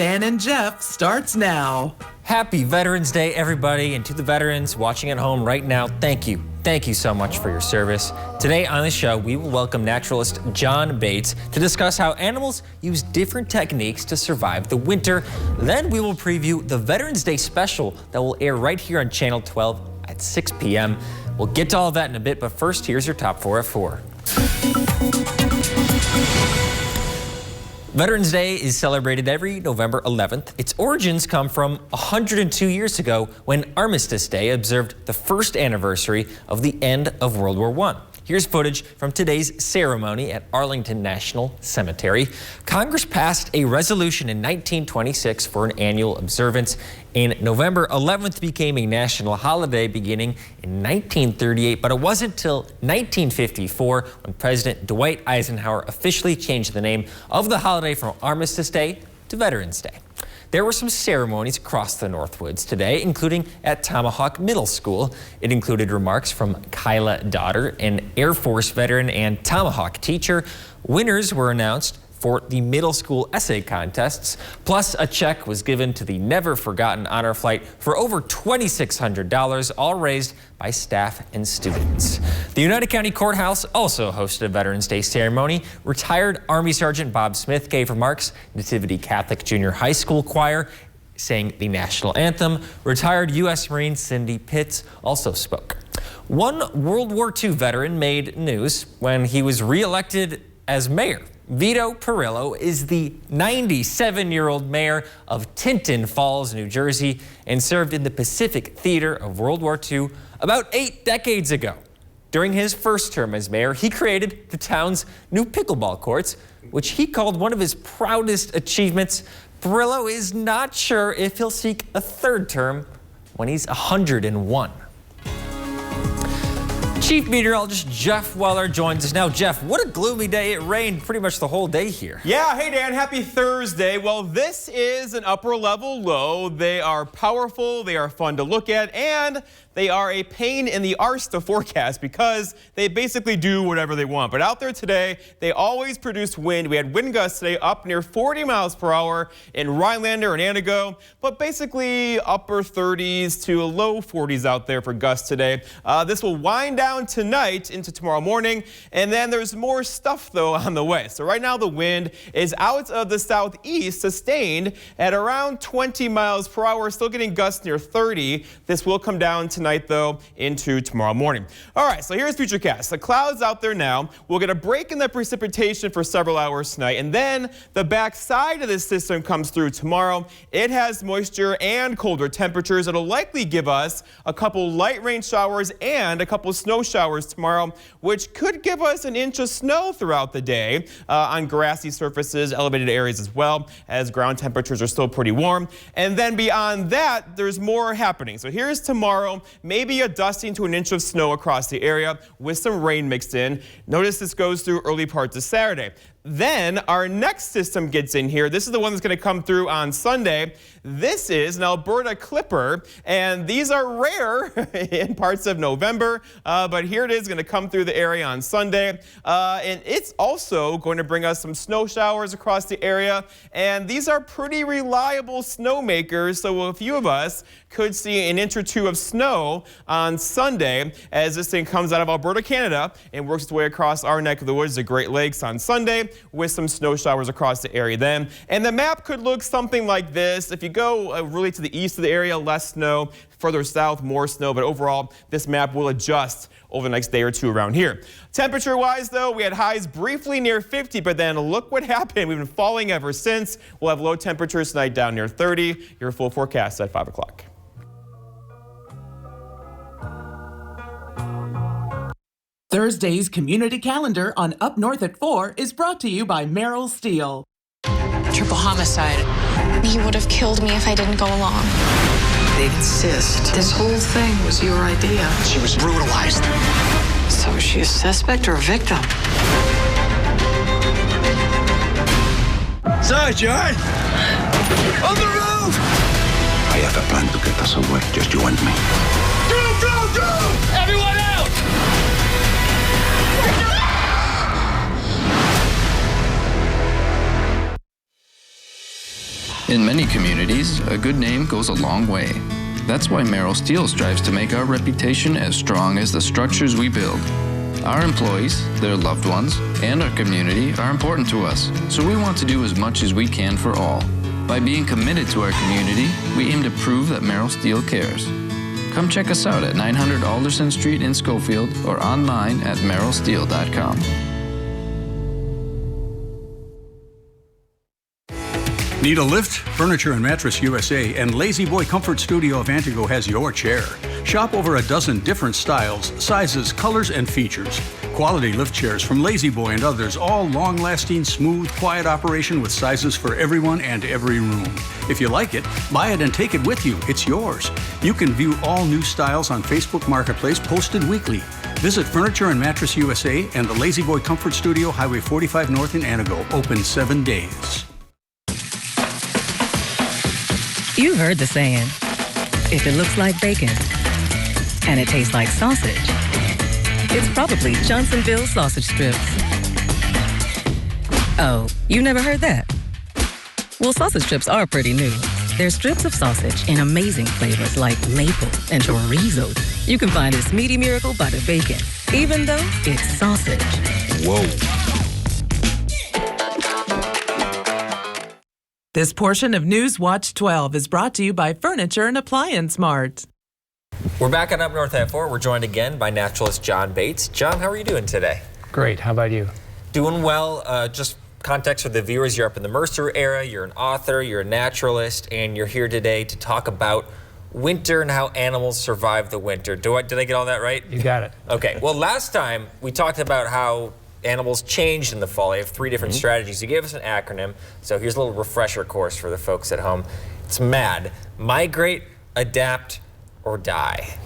Dan and Jeff starts now. Happy Veterans Day, everybody, and to the veterans watching at home right now, thank you. Thank you so much for your service. Today on the show, we will welcome naturalist John Bates to discuss how animals use different techniques to survive the winter. Then we will preview the Veterans Day special that will air right here on Channel 12 at 6 p.m. We'll get to all of that in a bit, but first, here's your top 4 at 4. Veterans Day is celebrated every November 11th. Its origins come from 102 years ago when Armistice Day observed the first anniversary of the end of World War I. Here's footage from today's ceremony at Arlington National Cemetery. Congress passed a resolution in 1926 for an annual observance, and November 11th became a national holiday beginning in 1938, but it wasn't until 1954 when President Dwight Eisenhower officially changed the name of the holiday from Armistice Day to Veterans Day. There were some ceremonies across the Northwoods today, including at Tomahawk Middle School. It included remarks from Kyla Daughter, an Air Force veteran and Tomahawk teacher. Winners were announced for the middle school essay contests, plus a check was given to the Never Forgotten Honor Flight for over $2,600, all raised by staff and students. The United County Courthouse also hosted a Veterans Day ceremony. Retired Army Sergeant Bob Smith gave remarks. Nativity Catholic Junior High School Choir sang the national anthem. Retired U.S. Marine Cindy Pitts also spoke. One World War II veteran made news when he was re-elected as mayor. Vito Pirillo is the 97-year-old mayor of Tinton Falls, New Jersey, and served in the Pacific Theater of World War II about 8 decades ago. During his first term as mayor, he created the town's new pickleball courts, which he called one of his proudest achievements. Pirillo is not sure if he'll seek a third term when he's 101. Chief Meteorologist Jeff Weller joins us now. Jeff, what a gloomy day. It rained pretty much the whole day here. Yeah, hey Dan, happy Thursday. Well, this is an upper level low. They are powerful, they are fun to look at, and they are a pain in the arse to forecast because they basically do whatever they want. But out there today, they always produce wind. We had wind gusts today up near 40 miles per hour in Rhinelander and Antigo, but basically upper 30s to low 40s out there for gusts today. This will wind down tonight into tomorrow morning, and then there's more stuff though on the way. So right now the wind is out of the southeast, sustained at around 20 miles per hour, still getting gusts near 30. This will come down tonight though into tomorrow morning. All right, so here's Futurecast. The clouds out there now. We'll get a break in the precipitation for several hours tonight, and then the back side of this system comes through tomorrow. It has moisture and colder temperatures. It'll likely give us a couple light rain showers and a couple snow showers tomorrow, which could give us an inch of snow throughout the day on grassy surfaces, elevated areas as well, as ground temperatures are still pretty warm. And then beyond that, there's more happening. So here's tomorrow. Maybe a dusting to an inch of snow across the area with some rain mixed in. Notice this goes through early parts of Saturday. Then our next system gets in here. This is the one that's going to come through on Sunday. This is an Alberta Clipper, and these are rare in parts of November, but here it is going to come through the area on Sunday, and it's also going to bring us some snow showers across the area, and these are pretty reliable snow makers, so a few of us could see an inch or two of snow on Sunday as this thing comes out of Alberta, Canada, and works its way across our neck of the woods, the Great Lakes, on Sunday, with some snow showers across the area then. And the map could look something like this. If you go really to the east of the area, less snow. Further south, more snow. But overall, this map will adjust over the next day or two around here. Temperature-wise, though, we had highs briefly near 50, but then look what happened. We've been falling ever since. We'll have low temperatures tonight down near 30. Your full forecast at 5 o'clock. Thursday's community calendar on Up North at 4 is brought to you by Merrill Steel. Triple homicide. He would have killed me if I didn't go along. They insist this whole thing was your idea. She was brutalized. So is she a suspect or a victim? Sergeant! On the roof! I have a plan to get us away, just you and me. Go! Everyone out! In many communities, a good name goes a long way. That's why Merrill Steel strives to make our reputation as strong as the structures we build. Our employees, their loved ones, and our community are important to us, so we want to do as much as we can for all. By being committed to our community, we aim to prove that Merrill Steel cares. Come check us out at 900 Alderson Street in Schofield or online at merrillsteel.com. Need a lift? Furniture and Mattress USA and Lazy Boy Comfort Studio of Antigo has your chair. Shop over a dozen different styles, sizes, colors, and features. Quality lift chairs from Lazy Boy and others, all long-lasting, smooth, quiet operation with sizes for everyone and every room. If you like it, buy it and take it with you. It's yours. You can view all new styles on Facebook Marketplace, posted weekly. Visit Furniture and Mattress USA and the Lazy Boy Comfort Studio, Highway 45 North in Antigo, open 7 days. You've heard the saying, if it looks like bacon and it tastes like sausage, it's probably Johnsonville sausage strips. Oh, you never heard that? Well, sausage strips are pretty new. They're strips of sausage in amazing flavors like maple and chorizo. You can find this meaty miracle by the bacon, even though it's sausage. Whoa. This portion of News Watch 12 is brought to you by Furniture and Appliance Mart. We're back on Up North at 4. We're joined again by naturalist John Bates. John, how are you doing today? Great. How about you? Doing well. Just context for the viewers, you're up in the Mercer era, you're an author, you're a naturalist, and you're here today to talk about winter and how animals survive the winter. Did I get all that right? You got it. Okay. Well, last time we talked about how animals changed in the fall. They have 3 different strategies. You gave us an acronym, so here's a little refresher course for the folks at home. It's MAD. Migrate, adapt, or die.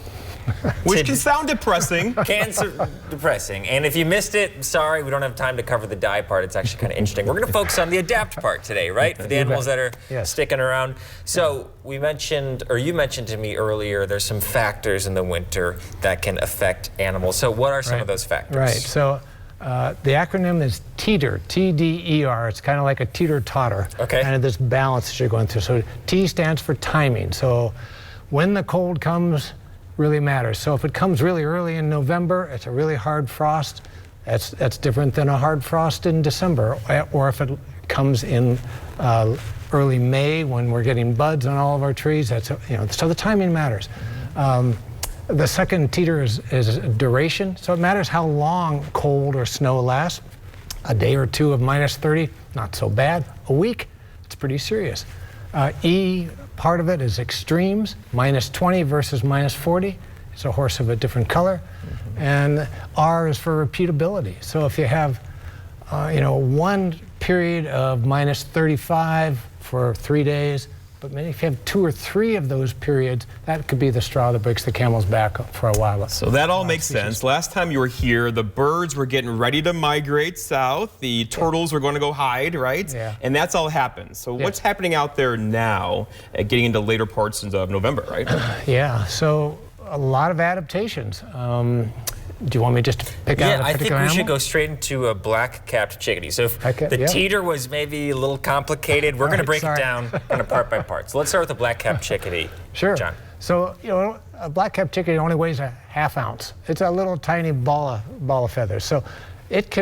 Which can sound depressing. Depressing. And if you missed it, sorry, we don't have time to cover the die part. It's actually kind of interesting. We're going to focus on the adapt part today, right? For the animals that are sticking around. So you mentioned to me earlier, there's some factors in the winter that can affect animals. So what are some of those factors? Right. So the acronym is TEETER, T-D-E-R. It's kind of like a teeter-totter. Okay. Kind of this balance that you're going through. So T stands for timing. So when the cold comes really matters. So if it comes really early in November, it's a really hard frost. That's different than a hard frost in December. Or if it comes in early May when we're getting buds on all of our trees, so the timing matters. The second teeter is duration, so it matters how long cold or snow lasts. A day or two of -30, not so bad. A week, it's pretty serious. E, part of it is extremes, -20 versus -40. It's a horse of a different color. And R is for repeatability. So if you have, one period of -35 for 3 days, but maybe if you have 2 or 3 of those periods, that could be the straw that breaks the camel's back for a while. So that all makes sense. Last time you were here, the birds were getting ready to migrate south. The turtles were going to go hide, right? Yeah. And that's all happened. So what's happening out there now, getting into later parts of November, right? Yeah, so a lot of adaptations. Do you want me just to pick out a particular animal? Yeah, I think we should go straight into a black-capped chickadee. So if the teeter was maybe a little complicated, we're going to break it down kind of part by part. So let's start with the black-capped chickadee. Sure. John. So, a black-capped chickadee only weighs a ½ ounce. It's a little tiny ball of feathers. So it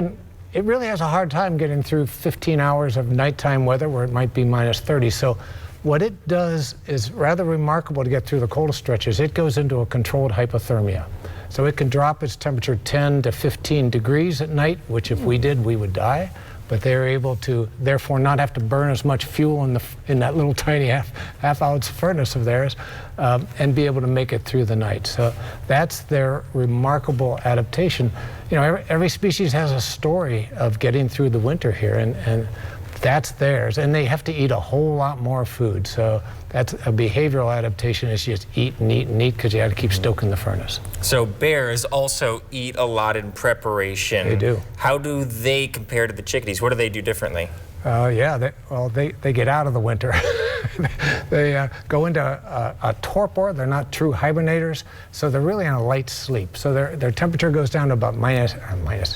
really has a hard time getting through 15 hours of nighttime weather where it might be -30. So what it does is rather remarkable to get through the coldest stretches. It goes into a controlled hypothermia. So it can drop its temperature 10 to 15 degrees at night, which if we did, we would die. But they're able to, therefore, not have to burn as much fuel in that little tiny half-ounce furnace of theirs, and be able to make it through the night. So that's their remarkable adaptation. Every species has a story of getting through the winter here, and that's theirs. And they have to eat a whole lot more food. So that's a behavioral adaptation, is just eat and eat and eat because you have to keep stoking the furnace. So bears also eat a lot in preparation. They do. How do they compare to the chickadees? What do they do differently? They get out of the winter. They go into a torpor. They're not true hibernators, so they're really in a light sleep. So their temperature goes down to about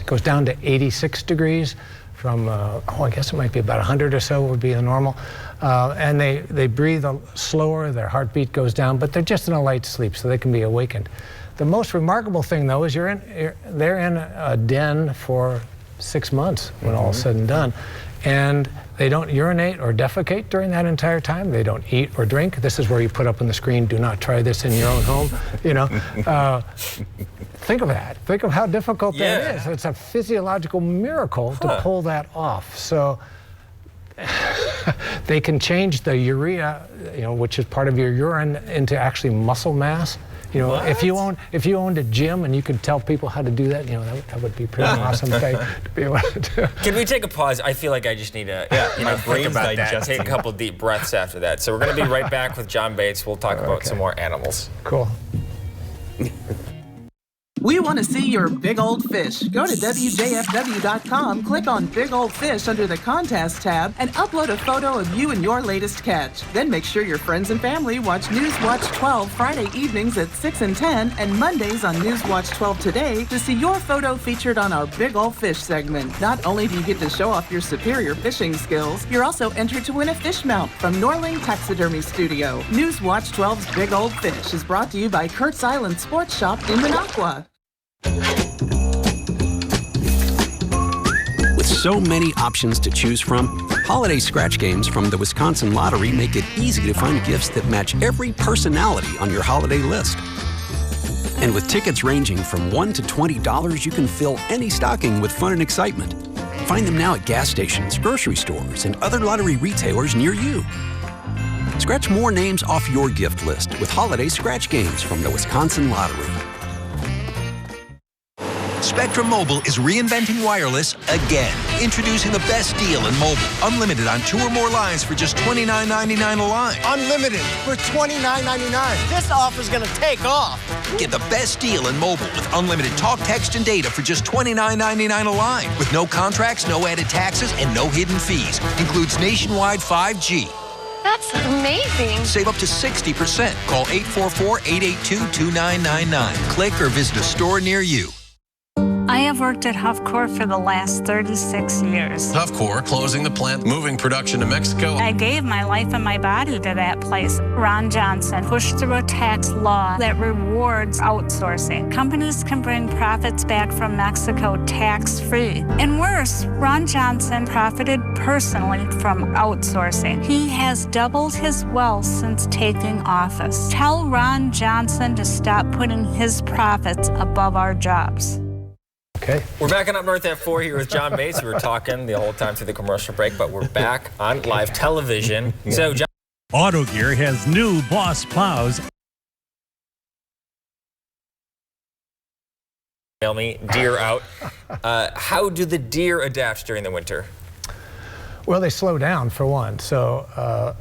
goes down to 86 degrees. from I guess it might be about 100 or so would be the normal. And they breathe slower, their heartbeat goes down, but they're just in a light sleep, so they can be awakened. The most remarkable thing, though, is they're in a den for 6 months when all is said and done. And they don't urinate or defecate during that entire time. They don't eat or drink. This is where you put up on the screen, do not try this in your own home. You know, think of that. Think of how difficult that is. It's a physiological miracle to pull that off. So they can change the urea, you know, which is part of your urine, into actually muscle mass. You know, if you owned a gym and you could tell people how to do that, you know, that would be a pretty awesome thing to be able to do. Can we take a pause? I feel like I just need to think about that. Take a couple deep breaths after that. So we're going to be right back with John Bates. We'll talk about some more animals. Cool. We want to see your big old fish. Go to WJFW.com, click on Big Old Fish under the Contest tab, and upload a photo of you and your latest catch. Then make sure your friends and family watch Newswatch 12 Friday evenings at 6 and 10, and Mondays on Newswatch 12 Today to see your photo featured on our Big Old Fish segment. Not only do you get to show off your superior fishing skills, you're also entered to win a fish mount from Norling Taxidermy Studio. Newswatch 12's Big Old Fish is brought to you by Kurt's Island Sports Shop in Minocqua. With so many options to choose from, holiday scratch games from the Wisconsin Lottery make it easy to find gifts that match every personality on your holiday list. And with tickets ranging from $1 to $20, you can fill any stocking with fun and excitement. Find them now at gas stations, grocery stores, and other lottery retailers near you. Scratch more names off your gift list with holiday scratch games from the Wisconsin Lottery. Spectrum Mobile is reinventing wireless again. Introducing the best deal in mobile. Unlimited on 2 or more lines for just $29.99 a line. Unlimited for $29.99. This offer's gonna take off. Get the best deal in mobile with unlimited talk, text, and data for just $29.99 a line. With no contracts, no added taxes, and no hidden fees. Includes nationwide 5G. That's amazing. Save up to 60%. Call 844-882-2999. Click or visit a store near you. I have worked at Huffcore for the last 36 years. Huffcore closing the plant, moving production to Mexico. I gave my life and my body to that place. Ron Johnson pushed through a tax law that rewards outsourcing. Companies can bring profits back from Mexico tax-free. And worse, Ron Johnson profited personally from outsourcing. He has doubled his wealth since taking office. Tell Ron Johnson to stop putting his profits above our jobs. Okay. We're back on Up North at 4 here with John Bates. We were talking the whole time through the commercial break, but we're back on live television. So, John. Auto Gear has new Boss plows. Me, deer out. How do the deer adapt during the winter? Well, they slow down for one. So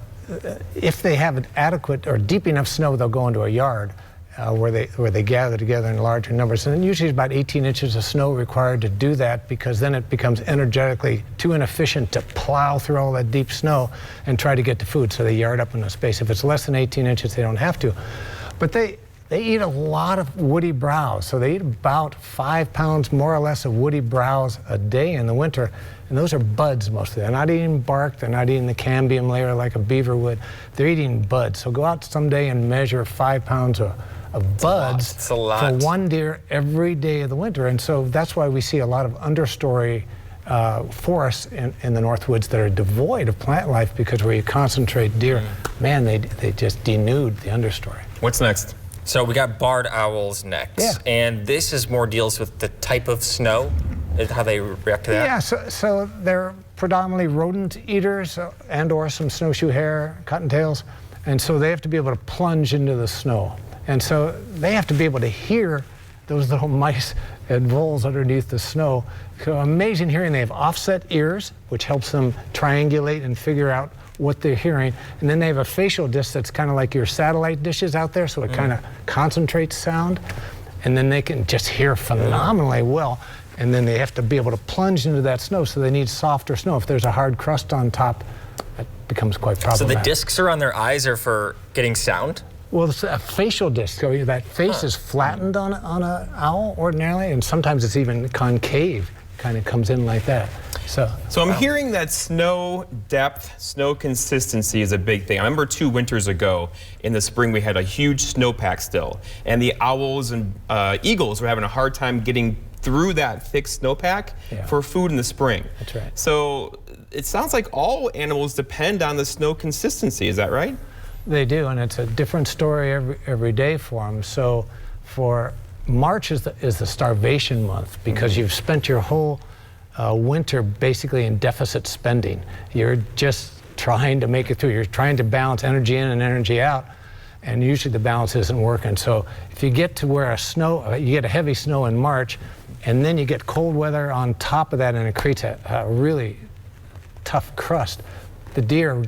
if they have an adequate or deep enough snow, they'll go into a yard. Where they gather together in larger numbers. And usually about 18 inches of snow required to do that, because then it becomes energetically too inefficient to plow through all that deep snow and try to get to food. So they yard up in a space. If it's less than 18 inches, they don't have to. But they eat a lot of woody browse. So they eat about 5 pounds more or less of woody browse a day in the winter. And those are buds mostly. They're not eating bark. They're not eating the cambium layer like a beaver would. They're eating buds. So go out someday and measure 5 pounds of buds for one deer every day of the winter. And so that's why we see a lot of understory forests in the North Woods that are devoid of plant life, because where you concentrate deer, man, they just denude the understory. What's next? So we got barred owls next. Yeah. And this is more deals with the type of snow, how they react to that? Yeah, so they're predominantly rodent eaters and or some snowshoe hare, cottontails. And so they have to be able to plunge into the snow. And so they have to be able to hear those little mice and voles underneath the snow. So amazing hearing. They have offset ears, which helps them triangulate and figure out what they're hearing. And then they have a facial disc that's kind of like your satellite dishes out there, so it kind of concentrates sound. And then they can just hear phenomenally well. And then they have to be able to plunge into that snow, so they need softer snow. If there's a hard crust on top, that becomes quite problematic. So the discs around their eyes are for getting sound? Well, it's a facial disc, so that face is flattened on an owl ordinarily, and sometimes it's even concave, kind of comes in like that. So I'm hearing that snow depth, snow consistency is a big thing. I remember 2 winters ago in the spring we had a huge snowpack still, and the owls and eagles were having a hard time getting through that thick snowpack for food in the spring. That's right. So it sounds like all animals depend on the snow consistency. Is that right? They do, and it's a different story every day for them. So for March is the starvation month because you've spent your whole winter basically in deficit spending. You're just trying to make it through. You're trying to balance energy in and energy out, and usually the balance isn't working. So if you get to where you get a heavy snow in March, and then you get cold weather on top of that, and it creates a really tough crust, the deer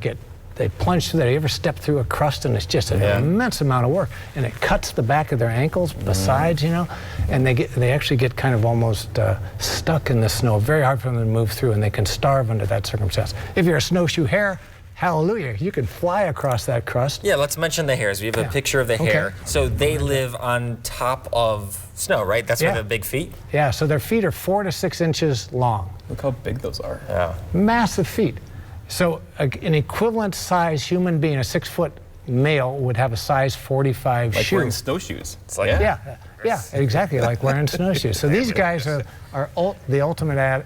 they plunge through that. You ever step through a crust and it's just an immense amount of work, and it cuts the back of their ankles besides, and they actually get kind of almost stuck in the snow. Very hard for them to move through, and they can starve under that circumstance. If you're a snowshoe hare, hallelujah, you can fly across that crust. Yeah, let's mention the hares. We have a picture of the hare. So they live on top of snow, right? That's why they have big feet? Yeah, so their feet are 4 to 6 inches long. Look how big those are. Yeah. Massive feet. So an equivalent size human being, a 6-foot male, would have a size 45 like shoe. wearing snowshoes. It's like yeah, exactly, like wearing snowshoes. So these guys are the ultimate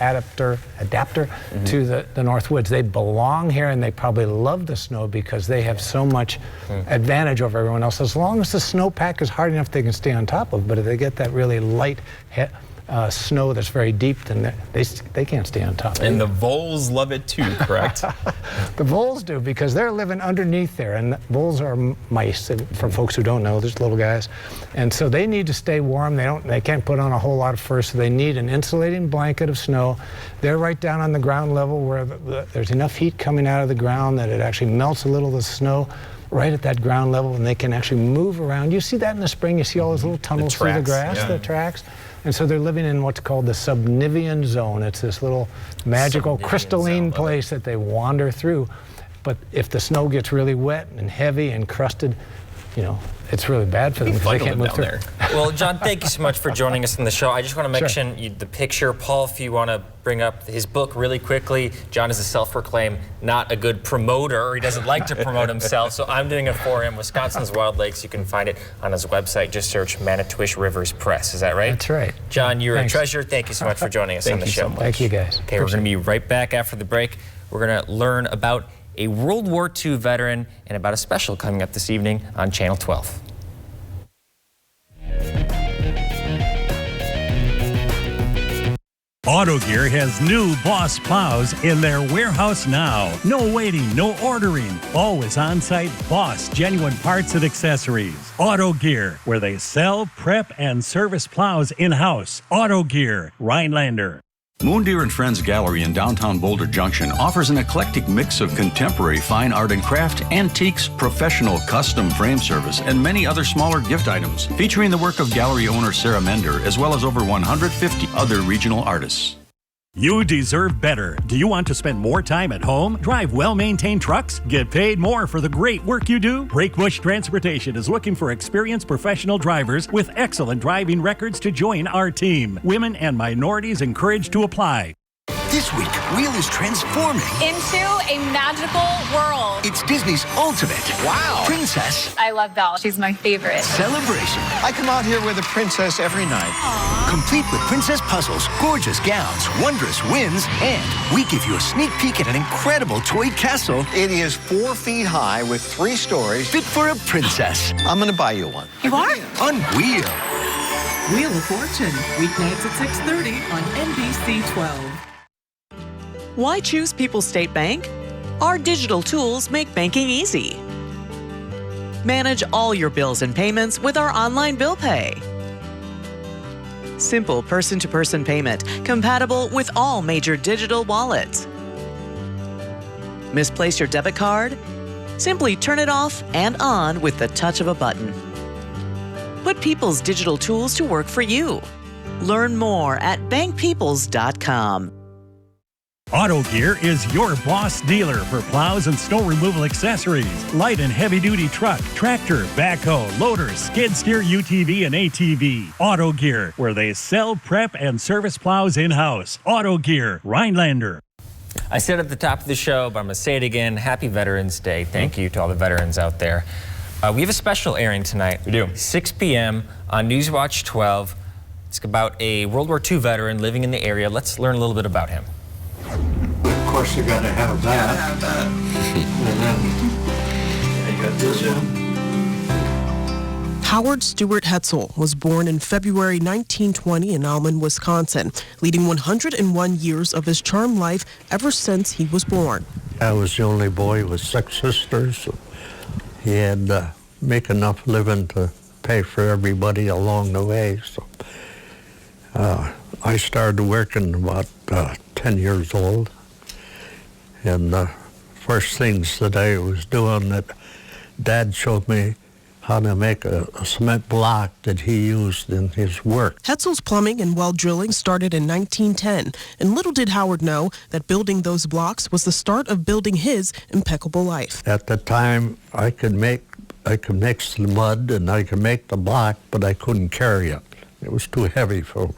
adapter to the North Woods. They belong here, and they probably love the snow because they have so much advantage over everyone else. As long as the snowpack is hard enough, they can stay on top of. But if they get that really light snow that's very deep, then they can't stay on top. And the voles love it too, correct? The voles do, because they're living underneath there, and voles are mice. And for folks who don't know, there's little guys, and so they need to stay warm. They can't put on a whole lot of fur, so they need an insulating blanket of snow. They're right down on the ground level where there's enough heat coming out of the ground that it actually melts a little of the snow right at that ground level, and they can actually move around. You see that in the spring. You see all those little tunnels through the grass, the tracks. And so they're living in what's called the subnivean zone. It's this little magical crystalline place that they wander through. But if the snow gets really wet and heavy and crusted, it's really bad for them because they can't move through. Well, John, thank you so much for joining us on the show. I just want to mention the picture. Paul, if you want to bring up his book really quickly. John is a self-proclaimed not a good promoter. He doesn't like to promote himself, so I'm doing it for him. Wisconsin's Wild Lakes. You can find it on his website. Just search Manitowish Rivers Press. Is that right? That's right. John, you're a treasure. Thank you so much for joining us on the show. Thank you, guys. Okay, we're going to be right back after the break. We're going to learn about a World War II veteran and about a special coming up this evening on Channel 12. Autogear has new Boss plows in their warehouse now. No waiting, no ordering. Always on-site Boss genuine parts and accessories. Autogear, where they sell, prep, and service plows in-house. Autogear, Rhinelander. Moondeer and Friends Gallery in downtown Boulder Junction offers an eclectic mix of contemporary fine art and craft, antiques, professional custom frame service, and many other smaller gift items, featuring the work of gallery owner Sarah Mender, as well as over 150 other regional artists. You deserve better. Do you want to spend more time at home? Drive well-maintained trucks? Get paid more for the great work you do? Breakbush Transportation is looking for experienced professional drivers with excellent driving records to join our team. Women and minorities encouraged to apply. This week, Wheel is transforming into a magical world. It's Disney's ultimate princess. I love Belle. She's my favorite. Celebration. I come out here with a princess every night. Aww. Complete with princess puzzles, gorgeous gowns, wondrous winds, and we give you a sneak peek at an incredible toy castle. It is 4 feet high with 3 stories. Fit for a princess. I'm going to buy you one. You are? On Wheel. Wheel of Fortune, weeknights at 6:30 on NBC 12. Why choose People's State Bank? Our digital tools make banking easy. Manage all your bills and payments with our online bill pay. Simple person-to-person payment, compatible with all major digital wallets. Misplace your debit card? Simply turn it off and on with the touch of a button. Put People's digital tools to work for you. Learn more at bankpeoples.com. Auto Gear is your boss dealer for plows and snow removal accessories, light and heavy-duty truck, tractor, backhoe, loader, skid steer, UTV, and ATV. Auto Gear, where they sell, prep, and service plows in-house. Auto Gear, Rhinelander. I said at the top of the show, but I'm going to say it again. Happy Veterans Day. Thank you to all the veterans out there. We have a special airing tonight. We do. 6 p.m. on Newswatch 12. It's about a World War II veteran living in the area. Let's learn a little bit about him. Of course, you got to have that. And then you got this one. Howard Stewart Hetzel was born in February 1920 in Alman, Wisconsin, leading 101 years of his charmed life ever since he was born. I was the only boy with 6 sisters. So he had to make enough living to pay for everybody along the way. So I started working about 10 years old. And the first things that I was doing that Dad showed me how to make a cement block that he used in his work. Hetzel's plumbing and well drilling started in 1910, and little did Howard know that building those blocks was the start of building his impeccable life. At the time, I could mix the mud and I could make the block, but I couldn't carry it. It was too heavy for me.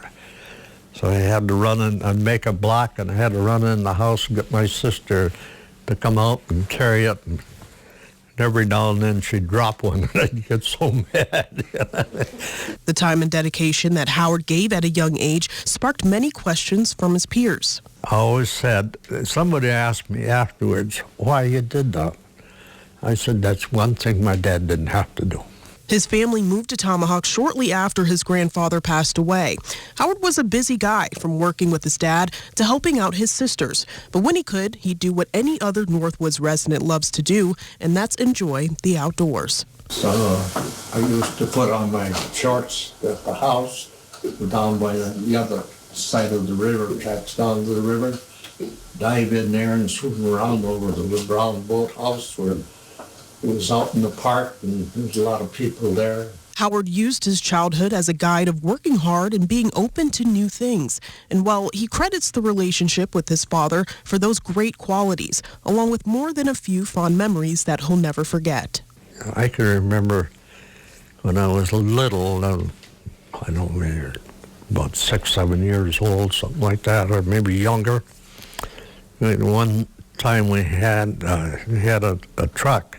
So I had to run in and make a block, and I had to run in the house and get my sister to come out and carry it. And every now and then she'd drop one, and I'd get so mad. The time and dedication that Howard gave at a young age sparked many questions from his peers. I always said, somebody asked me afterwards why you did that. I said, that's one thing my dad didn't have to do. His family moved to Tomahawk shortly after his grandfather passed away. Howard was a busy guy, from working with his dad to helping out his sisters. But when he could, he'd do what any other Northwoods resident loves to do, and that's enjoy the outdoors. So I used to put on my shorts at the house down by the other side of the river, tracks down to the river, dive in there and swim around over the brown boathouse where it was out in the park, and there was a lot of people there. Howard used his childhood as a guide of working hard and being open to new things. And while he credits the relationship with his father for those great qualities, along with more than a few fond memories that he'll never forget. I can remember when I was little, I don't know, about 6, 7 years old, something like that, or maybe younger. One time we had a truck.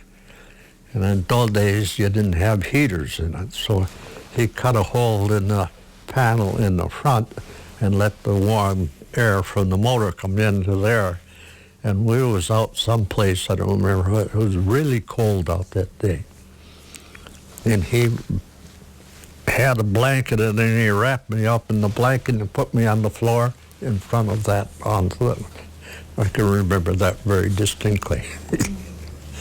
And in those days, you didn't have heaters in it, so he cut a hole in the panel in the front and let the warm air from the motor come into there. And we was out someplace, I don't remember what, it was really cold out that day. And he had a blanket, and then he wrapped me up in the blanket and put me on the floor in front of that on-foot. I can remember that very distinctly.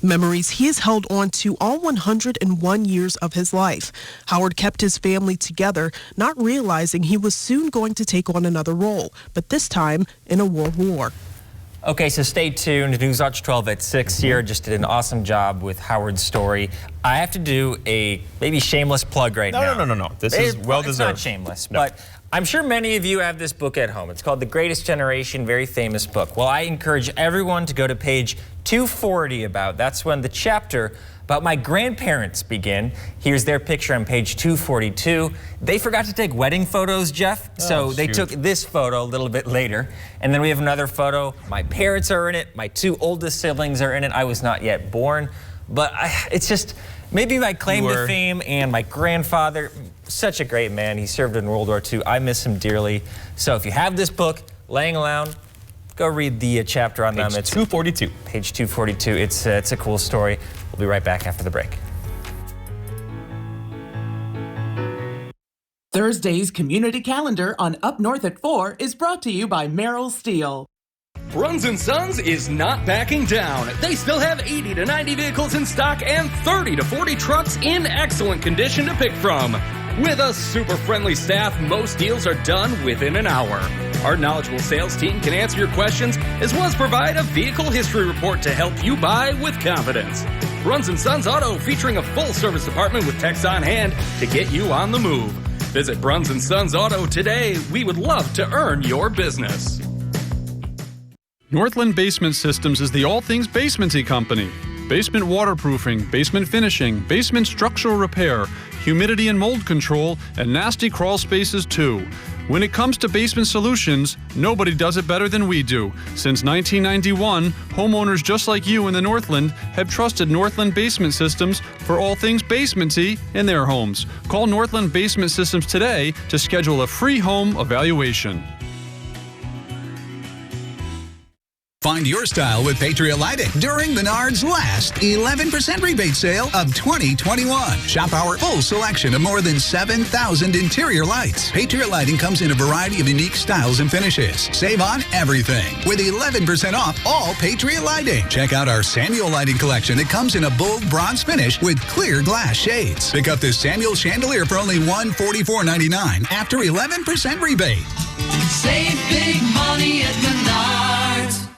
Memories he has held on to all 101 years of his life. Howard kept his family together, not realizing he was soon going to take on another role, but this time in a world war. Okay, so stay tuned. Newswatch 12 at 6 here. Just did an awesome job with Howard's story. I have to do a maybe shameless plug right now. No. This is well deserved. It's not shameless, but I'm sure many of you have this book at home. It's called The Greatest Generation, very famous book. Well, I encourage everyone to go to page 240 that's when the chapter about my grandparents begin. Here's their picture on page 242. They forgot to take wedding photos, Jeff, so they took this photo a little bit later. And then we have another photo. My parents are in it. My 2 oldest siblings are in it. I was not yet born, but it's just maybe my claim to fame and my grandfather, such a great man. He served in World War II. I miss him dearly. So if you have this book laying around, go read the chapter on them. It's 242. Page 242. It's a cool story. We'll be right back after the break. Thursday's community calendar on Up North at 4 is brought to you by Merrill Steel. Bruns & Sons is not backing down. They still have 80 to 90 vehicles in stock and 30 to 40 trucks in excellent condition to pick from. With a super friendly staff, most deals are done within an hour. Our knowledgeable sales team can answer your questions as well as provide a vehicle history report to help you buy with confidence. Bruns & Sons Auto, featuring a full service department with techs on hand to get you on the move. Visit Bruns & Sons Auto today. We would love to earn your business. Northland Basement Systems is the all things basementy company. Basement waterproofing, basement finishing, basement structural repair, humidity and mold control, and nasty crawl spaces too. When it comes to basement solutions, nobody does it better than we do. Since 1991, homeowners just like you in the Northland have trusted Northland Basement Systems for all things basementy in their homes. Call Northland Basement Systems today to schedule a free home evaluation. Find your style with Patriot Lighting during Menards' last 11% rebate sale of 2021. Shop our full selection of more than 7,000 interior lights. Patriot Lighting comes in a variety of unique styles and finishes. Save on everything with 11% off all Patriot Lighting. Check out our Samuel Lighting collection that comes in a bold bronze finish with clear glass shades. Pick up this Samuel chandelier for only $144.99 after 11% rebate. Save big money at Menards.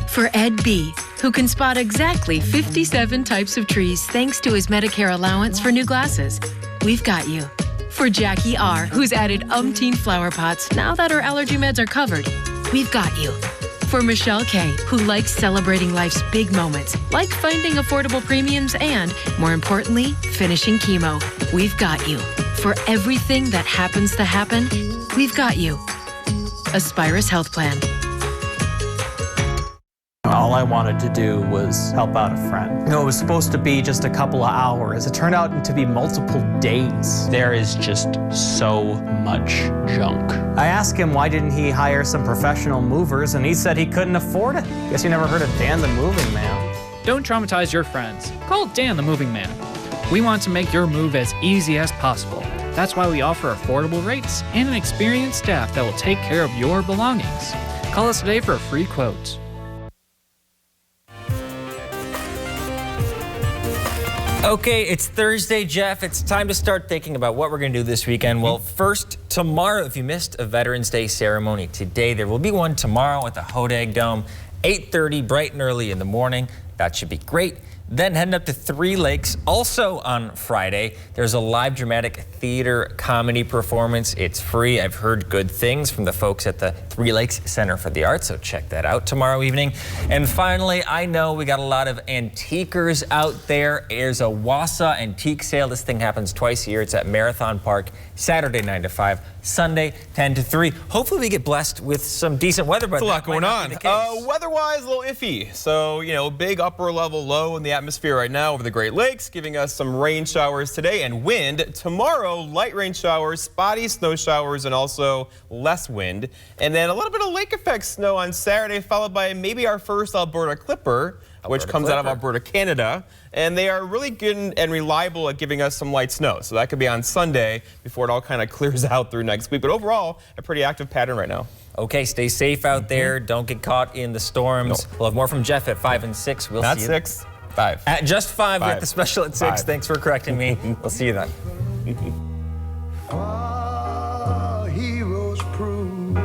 For Ed B., who can spot exactly 57 types of trees thanks to his Medicare allowance for new glasses, we've got you. For Jackie R., who's added umpteen flower pots now that her allergy meds are covered, we've got you. For Michelle K., who likes celebrating life's big moments, like finding affordable premiums and, more importantly, finishing chemo, we've got you. For everything that happens to happen, we've got you. Aspirus Health Plan. All I wanted to do was help out a friend. You know, it was supposed to be just a couple of hours. It turned out to be multiple days. There is just so much junk. I asked him why didn't he hire some professional movers, and he said he couldn't afford it. Guess you never heard of Dan the Moving Man. Don't traumatize your friends. Call Dan the Moving Man. We want to make your move as easy as possible. That's why we offer affordable rates and an experienced staff that will take care of your belongings. Call us today for a free quote. Okay, it's Thursday, Jeff. It's time to start thinking about what we're going to do this weekend. Well, first, tomorrow, if you missed a Veterans Day ceremony today, there will be one tomorrow at the Hodag Dome, 8:30, bright and early in the morning. That should be great. Then heading up to Three Lakes, also on Friday, there's a live dramatic theater comedy performance. It's free. I've heard good things from the folks at the Three Lakes Center for the Arts, so check that out tomorrow evening. And finally, I know we got a lot of antiquers out there. There's a Wausau antique sale. This thing happens twice a year. It's at Marathon Park, Saturday 9 to 5, Sunday 10 to 3. Hopefully we get blessed with some decent weather. But there's a lot going on. Weather-wise, a little iffy. So, you know, big upper level low in the atmosphere right now over the Great Lakes, giving us some rain showers today and wind. Tomorrow, light rain showers, spotty snow showers, and also less wind. And then a little bit of lake effect snow on Saturday, followed by maybe our first Alberta Clipper, which comes out of Alberta, Canada. And they are really good and reliable at giving us some light snow. So that could be on Sunday before it all kind of clears out through next week. But overall, a pretty active pattern right now. Okay, stay safe out there. Don't get caught in the storms. We'll have more from Jeff at 5 and 6. We'll Not see you. 6, 5. At just 5. We got the special at 6. 5. Thanks for correcting me. We'll see you then. Heroes prove